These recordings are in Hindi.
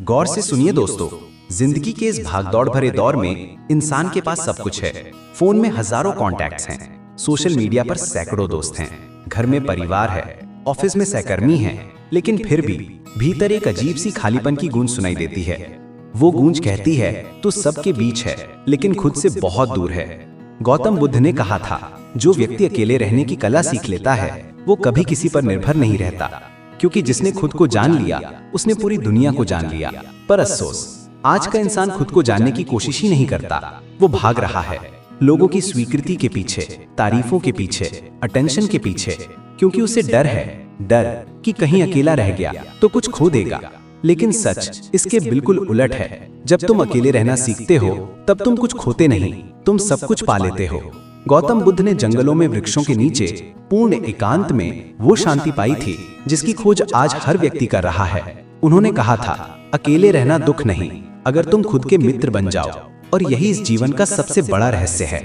गौर से सुनिए दोस्तों, जिंदगी के इस भागदौड़ भरे दौर में इंसान के पास सब कुछ है। फोन में हजारों कॉन्टैक्ट्स हैं, सोशल मीडिया पर सैकड़ों दोस्त हैं, घर में परिवार है, ऑफिस में सहकर्मी हैं, लेकिन फिर भी भीतर एक अजीब सी खालीपन की गूंज सुनाई देती है। वो गूंज कहती है तो सबके बीच है, लेकिन खुद से बहुत दूर है। गौतम बुद्ध ने कहा था, जो व्यक्ति अकेले रहने की कला सीख लेता है वो कभी किसी पर निर्भर नहीं रहता, क्योंकि जिसने खुद को जान लिया उसने पूरी दुनिया को जान लिया। पर अफसोस, आज का इंसान खुद को जानने की कोशिश ही नहीं करता। वो भाग रहा है लोगों की स्वीकृति के पीछे, तारीफों के पीछे, अटेंशन के पीछे, क्योंकि उसे डर है, डर कि कहीं अकेला रह गया तो कुछ खो देगा। लेकिन सच इसके बिल्कुल उलट है। जब तुम अकेले रहना सीखते हो तब तुम कुछ खोते नहीं, तुम सब कुछ पा लेते हो। गौतम बुद्ध ने जंगलों में वृक्षों के नीचे पूर्ण एकांत में वो शांति पाई थी जिसकी खोज आज हर व्यक्ति कर रहा है। उन्होंने कहा था, अकेले रहना दुख नहीं, अगर तुम खुद के मित्र बन जाओ। और यही इस जीवन का सबसे बड़ा रहस्य है।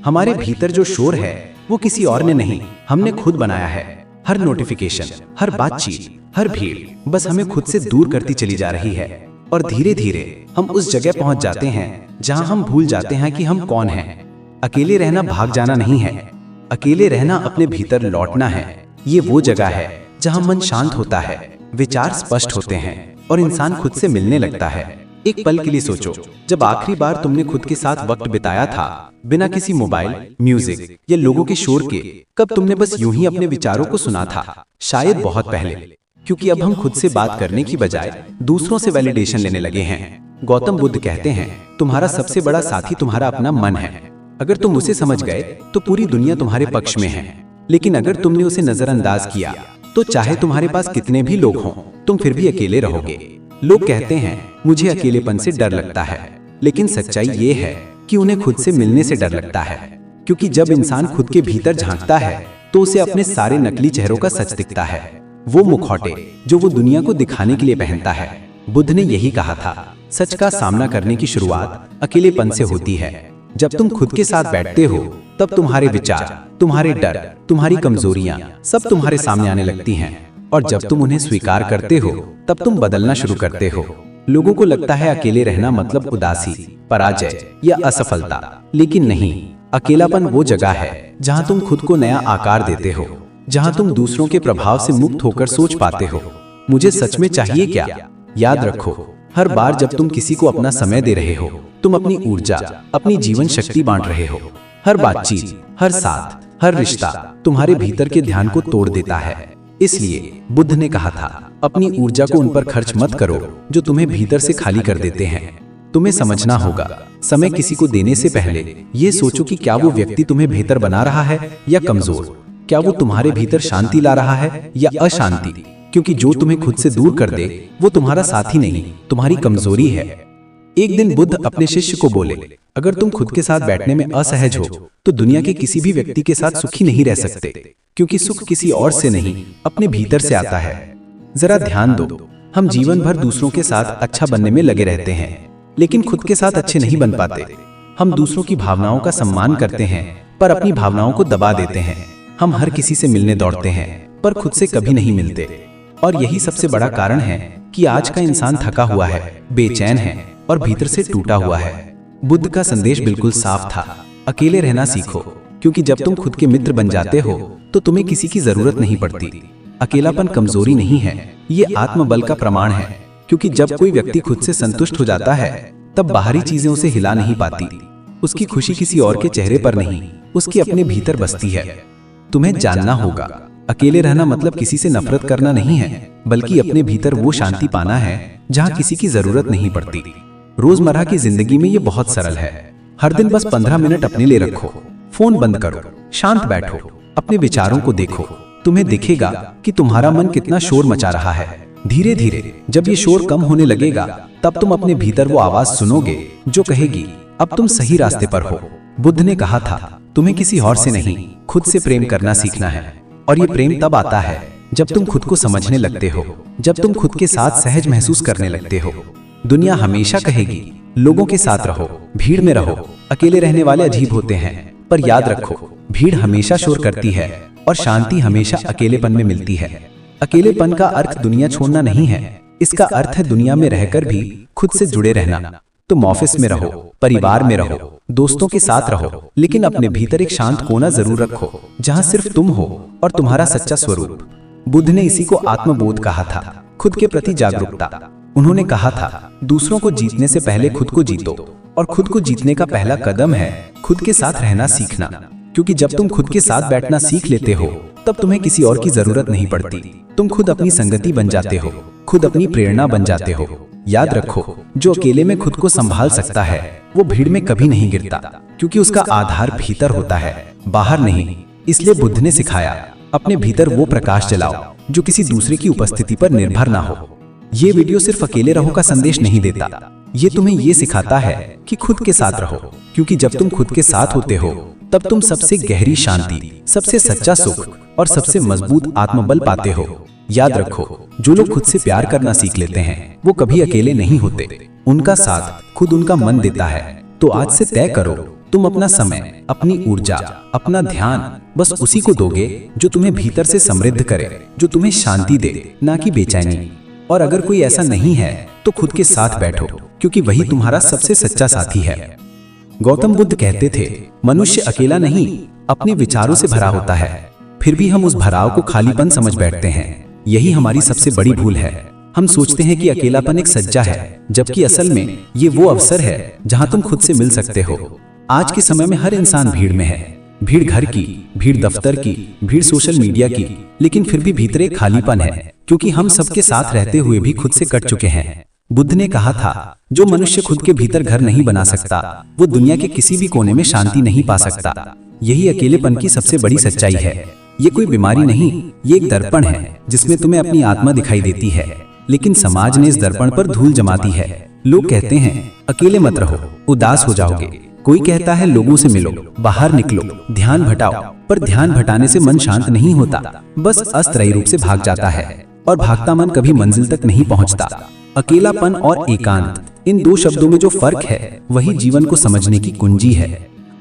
हमारे भीतर जो शोर है वो किसी और ने नहीं, हमने खुद बनाया है। हर नोटिफिकेशन, हर बातचीत, हर भीड़ बस हमें खुद से दूर करती चली जा रही है। और धीरे धीरे हम उस जगह पहुंच जाते हैं जहां हम भूल जाते हैं कि हम कौन हैं। अकेले रहना भाग जाना नहीं है, अकेले रहना अपने भीतर लौटना है। ये वो जगह है जहां मन शांत होता है, विचार स्पष्ट होते हैं और इंसान खुद से मिलने लगता है। एक पल के लिए सोचो, जब आखिरी बार तुमने खुद के साथ वक्त बिताया था, बिना किसी मोबाइल, म्यूजिक या लोगों के शोर के। कब तुमने बस यूं ही अपने विचारों को सुना था? शायद बहुत पहले, क्योंकि अब हम खुद से बात करने की बजाय दूसरों से वैलिडेशन लेने लगे हैं। गौतम बुद्ध कहते हैं, तुम्हारा सबसे बड़ा साथी तुम्हारा अपना मन है। अगर तुम उसे समझ गए तो पूरी दुनिया तुम्हारे पक्ष में है, लेकिन अगर तुमने उसे नजरअंदाज किया तो चाहे तुम्हारे पास कितने भी लोग हों, तुम फिर भी अकेले रहोगे। लोग कहते हैं, मुझे अकेलेपन से डर लगता है, लेकिन सच्चाई ये है कि उन्हें खुद से मिलने से डर लगता है। क्योंकि जब इंसान खुद के भीतर झांकता है तो उसे अपने सारे नकली चेहरों का सच दिखता है, वो मुखौटे जो वो दुनिया को दिखाने के लिए पहनता है। बुद्ध ने यही कहा था, सच का सामना करने की शुरुआत अकेलेपन से होती है। जब तुम खुद के साथ बैठते हो तब तुम्हारे विचार, तुम्हारे डर, तुम्हारी कमजोरियां सब तुम्हारे सामने आने लगती हैं। और जब तुम उन्हें स्वीकार करते हो तब तुम बदलना शुरू करते हो। लोगों को लगता है अकेले रहना मतलब उदासी, पराजय या असफलता, लेकिन नहीं। अकेलापन वो जगह है जहां तुम खुद को नया आकार देते हो, जहां तुम दूसरों के प्रभाव से मुक्त होकर सोच पाते हो, मुझे सच में चाहिए क्या। याद रखो, हर बार जब तुम किसी को अपना समय दे रहे हो, तुम अपनी ऊर्जा, अपनी जीवन शक्ति बांट रहे हो। हर बातचीत, हर साथ, हर रिश्ता तुम्हारे भीतर के ध्यान को तोड़ देता है। इसलिए बुद्ध ने कहा था, अपनी ऊर्जा को उन पर खर्च मत करो जो तुम्हें भीतर से खाली कर देते हैं। तुम्हें समझना होगा, समय किसी को देने से पहले ये सोचो कि क्या वो व्यक्ति तुम्हें बेहतर बना रहा है या कमजोर। क्या वो तुम्हारे भीतर शांति ला रहा है या अशांति। क्योंकि जो तुम्हें खुद से दूर कर दे वो तुम्हारा साथी नहीं, तुम्हारी कमजोरी है। एक दिन बुद्ध अपने शिष्य को बोले, अगर तुम खुद के साथ बैठने में असहज हो तो दुनिया के किसी भी व्यक्ति के साथ सुखी नहीं रह सकते, क्योंकि सुख किसी और से नहीं, अपने भीतर से आता है। जरा ध्यान दो, हम जीवन भर दूसरों के साथ अच्छा बनने में लगे रहते हैं, लेकिन खुद के साथ अच्छे नहीं बन पाते। हम दूसरों की भावनाओं का सम्मान करते हैं पर अपनी भावनाओं को दबा देते हैं। हम हर किसी से मिलने दौड़ते हैं पर खुद से कभी नहीं मिलते। और यही सबसे बड़ा कारण है कि आज का इंसान थका हुआ है, बेचैन है और भीतर से टूटा हुआ है। बुद्ध का संदेश बिल्कुल साफ था, अकेले रहना सीखो, क्योंकि जब तुम खुद के मित्र बन जाते हो तो तुम्हें किसी की जरूरत नहीं पड़ती। अकेलापन कमजोरी नहीं है, ये आत्मबल का प्रमाण है। क्योंकि जब कोई व्यक्ति खुद से संतुष्ट हो जाता है तब बाहरी चीजें उसे हिला नहीं पाती। उसकी खुशी किसी और के चेहरे पर नहीं, उसके अपने भीतर बसती है। तुम्हें जानना होगा, अकेले रहना मतलब किसी से नफरत करना नहीं है, बल्कि अपने भीतर वो शांति पाना है जहां किसी की जरूरत नहीं पड़ती। रोजमर्रा की जिंदगी में ये बहुत सरल है। हर दिन बस 15 मिनट अपने लिए रखो, फोन बंद करो, शांत बैठो, अपने विचारों को देखो। तुम्हें दिखेगा कि तुम्हारा मन कितना शोर मचा रहा है। धीरे धीरे जब ये शोर कम होने लगेगा तब तुम अपने भीतर वो आवाज सुनोगे जो कहेगी, अब तुम सही रास्ते पर हो। बुद्ध ने कहा था, तुम्हें किसी और से नहीं, खुद से प्रेम करना सीखना है। और ये प्रेम तब आता है जब तुम खुद को समझने लगते हो, जब तुम खुद के साथ सहज महसूस करने लगते हो। दुनिया हमेशा कहेगी, लोगों के साथ रहो, भीड़ में रहो, अकेले रहने वाले अजीब होते हैं। पर याद रखो, भीड़ हमेशा शोर करती है और शांति हमेशा अकेलेपन में मिलती है। अकेलेपन का अर्थ दुनिया छोड़ना नहीं है, इसका अर्थ है दुनिया में रहकर भी खुद से जुड़े रहना। तुम ऑफिस में रहो, परिवार में रहो, दोस्तों के साथ रहो, लेकिन अपने भीतर एक शांत कोना जरूर रखो जहां सिर्फ तुम हो और तुम्हारा सच्चा स्वरूप। बुद्ध ने इसी को आत्मबोध कहा था, खुद के प्रति जागरूकता। उन्होंने कहा था, दूसरों को जीतने से पहले खुद को जीतो, और खुद को जीतने का पहला कदम है खुद के साथ रहना सीखना। क्योंकि जब तुम खुद के साथ बैठना सीख लेते हो तब तुम्हें किसी और की जरूरत नहीं पड़ती। तुम खुद अपनी संगति बन जाते हो, खुद अपनी प्रेरणा बन जाते हो। याद रखो, जो अकेले में खुद को संभाल सकता है वो भीड़ में कभी नहीं गिरता, क्योंकि उसका आधार भीतर होता है, बाहर नहीं। इसलिए बुद्ध ने सिखाया, अपने भीतर वो प्रकाश जलाओ जो किसी दूसरे की उपस्थिति पर निर्भर ना हो। ये वीडियो सिर्फ अकेले रहो का संदेश नहीं देता, ये तुम्हें ये सिखाता है कि खुद के साथ रहो, क्योंकि जब तुम खुद के साथ होते हो तब तुम सबसे गहरी शांति, सबसे सच्चा सुख और सबसे मजबूत आत्मबल पाते हो। याद रखो, जो लोग खुद से प्यार करना सीख लेते हैं वो कभी अकेले नहीं होते, उनका साथ खुद उनका मन देता है। तो आज से तय करो, तुम अपना समय, अपनी ऊर्जा, अपना ध्यान बस उसी को दोगे जो तुम्हें भीतर से समृद्ध करे, जो तुम्हें शांति दे, ना कि बेचैनी। और अगर कोई ऐसा नहीं है तो खुद के साथ बैठो, क्योंकि वही तुम्हारा सबसे सच्चा साथी है। गौतम बुद्ध कहते थे, मनुष्य अकेला नहीं, अपने विचारों से भरा होता है। फिर भी हम उस भराव को खालीपन समझ बैठते हैं। यही हमारी सबसे बड़ी भूल है। हम सोचते हैं कि अकेलापन एक सज्जा है, जबकि असल में ये वो अवसर है जहां तुम खुद से मिल सकते हो। आज के समय में हर इंसान भीड़ में है, भीड़ घर की, भीड़ दफ्तर की, भीड़ सोशल मीडिया की, लेकिन फिर भी भीतर एक खालीपन है, क्योंकि हम सबके साथ रहते हुए भी खुद से कट चुके हैं। बुद्ध ने कहा था, जो मनुष्य खुद के भीतर घर नहीं बना सकता वो दुनिया के किसी भी कोने में शांति नहीं पा सकता। यही अकेलेपन की सबसे बड़ी सच्चाई है। ये कोई बीमारी नहीं, ये एक दर्पण है जिसमें तुम्हें अपनी आत्मा दिखाई देती है, लेकिन समाज ने इस दर्पण पर धूल जमा दी है। लोग कहते हैं, अकेले मत रहो, उदास हो जाओगे। कोई कहता है, लोगों से मिलो, बाहर निकलो, ध्यान भटाओ। पर ध्यान भटाने से मन शांत नहीं होता, बस अस्थायी रूप से भाग जाता है, और भागता मन कभी मंजिल तक नहीं पहुंचता। अकेलापन और एकांत, इन दो शब्दों में जो फर्क है वही जीवन को समझने की कुंजी है।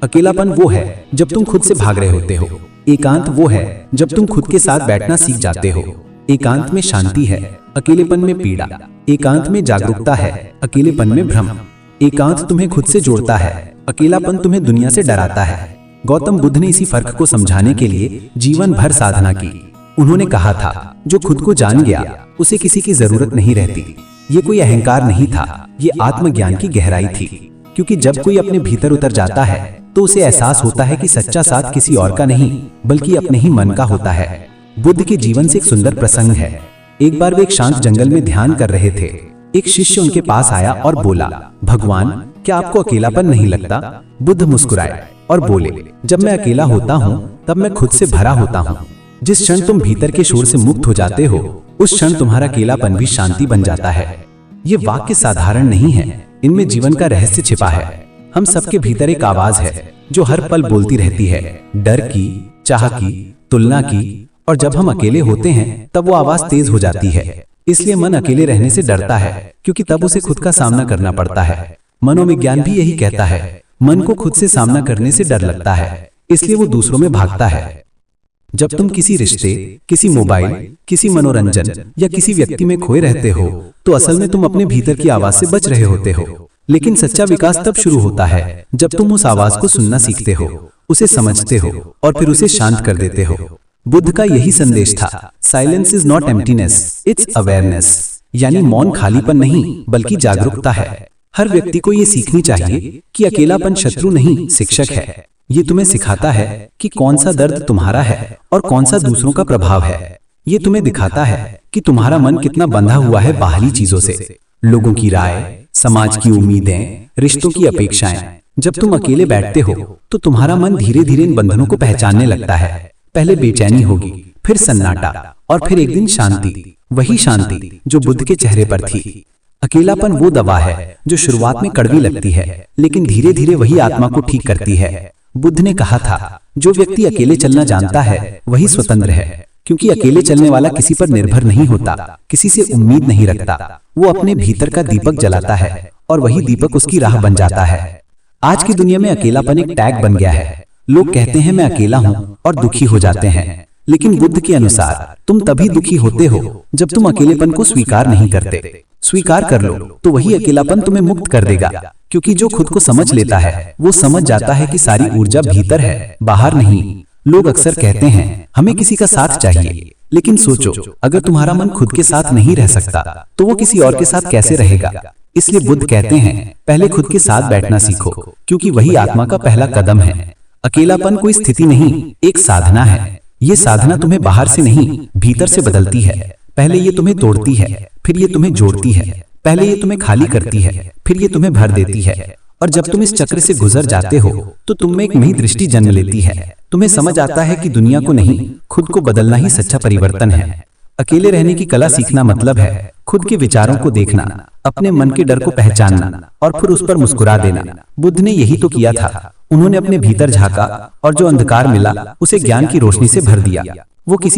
अकेलापन वो है जब तुम खुद से भाग रहे होते हो, एकांत वो है जब तुम खुद के साथ बैठना सीख जाते हो। एकांत में शांति है, अकेलेपन में पीड़ा। एकांत में जागरूकता है, अकेलेपन में भ्रम। एकांत तुम्हें खुद से जोड़ता है, अकेलापन तुम्हें दुनिया से डराता है। गौतम बुद्ध ने इसी फर्क को समझाने के लिए जीवन भर साधना की। उन्होंने कहा था, जो खुद को जान गया उसे किसी की जरूरत नहीं रहती। ये कोई अहंकार नहीं था, ये आत्मज्ञान की गहराई थी। क्योंकि जब कोई अपने भीतर उतर जाता है तो उसे एहसास होता है कि सच्चा साथ किसी और का नहीं बल्कि अपने ही मन का होता है। बुद्ध के जीवन से एक सुंदर प्रसंग है। एक बार वे एक शांत जंगल में ध्यान कर रहे थे। एक शिष्य उनके पास आया और बोला, भगवान, क्या आपको अकेलापन नहीं लगता? बुद्ध मुस्कुराए और बोले, जब मैं अकेला होता हूँ तब मैं खुद से भरा होता हूँ। जिस क्षण तुम भीतर के शोर से मुक्त हो जाते हो उस क्षण तुम्हारा अकेलापन भी शांति बन जाता है। ये वाक्य साधारण नहीं है, इनमें जीवन का रहस्य छिपा है। हम सबके भीतर एक आवाज है जो हर पल बोलती रहती है, डर की, चाह की, तुलना की। और जब हम अकेले होते हैं तब वो आवाज तेज हो जाती है। इसलिए मन अकेले रहने से डरता है, क्योंकि तब उसे खुद का सामना करना पड़ता है। मनोविज्ञान भी यही कहता है, मन को खुद से सामना करने से डर लगता है, इसलिए वो दूसरों में भागता है। जब तुम किसी रिश्ते, किसी मोबाइल, किसी मनोरंजन या किसी व्यक्ति में खोए रहते हो तो असल में तुम अपने भीतर की आवाज से बच रहे होते हो। लेकिन सच्चा विकास तब शुरू होता है जब तुम उस आवाज को सुनना सीखते हो, उसे समझते हो और फिर उसे शांत कर देते हो। बुद्ध का यही संदेश था, silence is not emptiness, it's awareness. यानी मौन खालीपन नहीं बल्कि जागरूकता है। हर व्यक्ति को ये सीखनी चाहिए कि अकेलापन शत्रु नहीं, शिक्षक है। ये तुम्हें सिखाता है कि कौन सा दर्द तुम्हारा है और कौन सा दूसरों का प्रभाव है। ये तुम्हें दिखाता है कि तुम्हारा मन कितना बंधा हुआ है बाहरी चीजों से, लोगों की राय, समाज की उम्मीदें, रिश्तों की अपेक्षाएं। जब तुम अकेले बैठते हो तो तुम्हारा मन धीरे धीरे इन बंधनों को पहचानने लगता है। पहले बेचैनी होगी, फिर सन्नाटा और फिर एक दिन शांति। वही शांति जो बुद्ध के चेहरे पर थी। अकेलापन वो दवा है जो शुरुआत में कड़वी लगती है, लेकिन धीरे धीरे वही आत्मा को ठीक करती है। बुद्ध ने कहा था, जो व्यक्ति अकेले चलना जानता है वही स्वतंत्र है, क्योंकि अकेले चलने वाला किसी पर निर्भर नहीं होता, किसी से उम्मीद नहीं रखता। वो अपने भीतर का दीपक जलाता है और वही दीपक उसकी राह बन जाता है। आज की दुनिया में अकेलापन एक टैग बन गया है। लोग कहते हैं मैं अकेला हूँ और दुखी हो जाते हैं, लेकिन बुद्ध के अनुसार तुम तभी दुखी होते हो जब तुम अकेलेपन को स्वीकार नहीं करते। स्वीकार कर लो तो वही अकेलापन तुम्हें मुक्त कर देगा, क्योंकि जो खुद को समझ लेता है वो समझ जाता है कि सारी ऊर्जा भीतर है, बाहर नहीं। लोग अक्सर कहते हैं हमें किसी का साथ चाहिए, लेकिन सोचो अगर तुम्हारा मन खुद के साथ नहीं रह सकता तो वो किसी और के साथ कैसे रहेगा। इसलिए बुद्ध कहते हैं पहले खुद के साथ बैठना सीखो, क्योंकि वही आत्मा का पहला कदम है। अकेलापन कोई स्थिति नहीं, एक साधना है। ये साधना तुम्हें बाहर से नहीं भीतर से बदलती है। पहले ये तुम्हें तोड़ती है, फिर ये तुम्हें जोड़ती है। पहले ये तुम्हें खाली करती है, फिर ये तुम्हें भर देती है। और जब तुम इस चक्र से गुजर जाते हो तो तुम में एक नई दृष्टि जन्म लेती है। तुम्हें समझ आता है कि दुनिया को नहीं, खुद को बदलना ही सच्चा परिवर्तन है। अकेले रहने की कला सीखना मतलब है खुद के विचारों को देखना, अपने मन के डर को पहचानना और फिर उस पर मुस्कुरा देना। बुद्ध ने यही तो किया था। उन्होंने अपने भीतर झांका और जो अंधकार मिला उसे ज्ञान की रोशनी से भर दिया। वो किसी